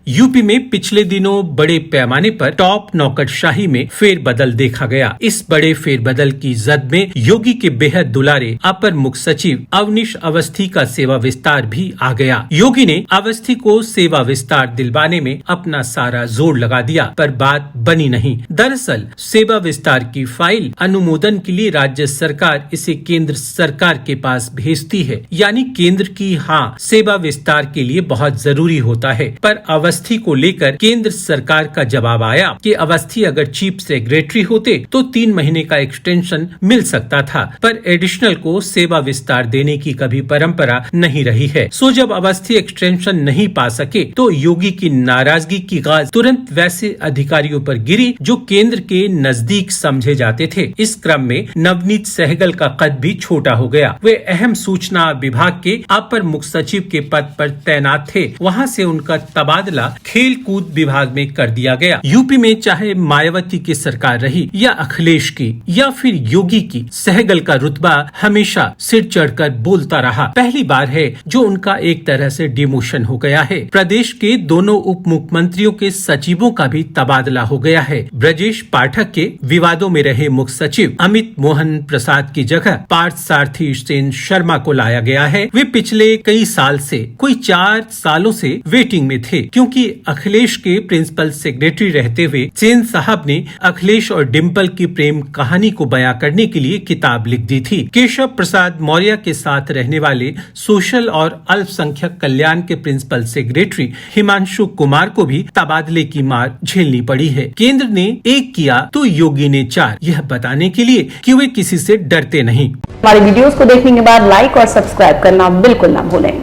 UP में पिछले दिनों बड़े पैमाने पर टॉप नौकरशाही में फेरबदल देखा गया। इस बड़े फेरबदल की जद में योगी के बेहद दुलारे अपर मुख्य सचिव अवनीश अवस्थी का सेवा विस्तार भी आ गया। योगी ने अवस्थी को सेवा विस्तार दिलवाने में अपना सारा जोर लगा दिया, पर बात बनी नहीं। दरअसल सेवा विस्तार की फाइल अनुमोदन के लिए राज्य सरकार इसे केंद्र सरकार के पास भेजती है, यानी केंद्र की हाँ सेवा विस्तार के लिए बहुत जरूरी होता है। पर अवस्थी को लेकर केंद्र सरकार का जवाब आया कि अवस्थी अगर चीफ सेक्रेटरी होते तो 3 महीने का एक्सटेंशन मिल सकता था, पर एडिशनल को सेवा विस्तार देने की कभी परंपरा नहीं रही है। सो जब अवस्थी एक्सटेंशन नहीं पा सके तो योगी की नाराजगी की गाज तुरंत वैसे अधिकारियों पर गिरी जो केंद्र के नजदीक समझे जाते थे। इस क्रम में नवनीत सहगल का कद भी छोटा हो गया। वे अहम सूचना विभाग के अपर मुख्य सचिव के पद पर तैनात थे, वहां से उनका तबादला खेल कूद विभाग में कर दिया गया। यूपी में चाहे मायावती की सरकार रही या अखिलेश की या फिर योगी की, सहगल का रुतबा हमेशा सिर चढ़कर बोलता रहा। पहली बार है जो उनका एक तरह से डिमोशन हो गया है। प्रदेश के दोनों उप मुख्यमंत्रियों के सचिवों का भी तबादला हो गया है। ब्रजेश पाठक के विवादों में रहे मुख्य सचिव अमित मोहन प्रसाद की जगह पार्थ सारथी सेन शर्मा को लाया गया है। वे पिछले कई साल से, कोई 4 सालों से वेटिंग में थे, क्योंकि अखिलेश के प्रिंसिपल सेक्रेटरी रहते हुए सेन साहब ने अखिलेश और डिम्पल की प्रेम कहानी को बयां करने के लिए किताब लिख दी थी। केशव प्रसाद मौर्य के साथ रहने वाले सोशल और अल्पसंख्यक कल्याण के प्रिंसिपल सेक्रेटरी हिमांशु कुमार को भी तबादले की मार झेलनी पड़ी है। केंद्र ने 1 किया तो योगी ने 4, यह बताने के लिए कि वे किसी से डरते नहीं। हमारे वीडियोस को देखने के बाद लाइक और सब्सक्राइब करना बिल्कुल ना भूलें।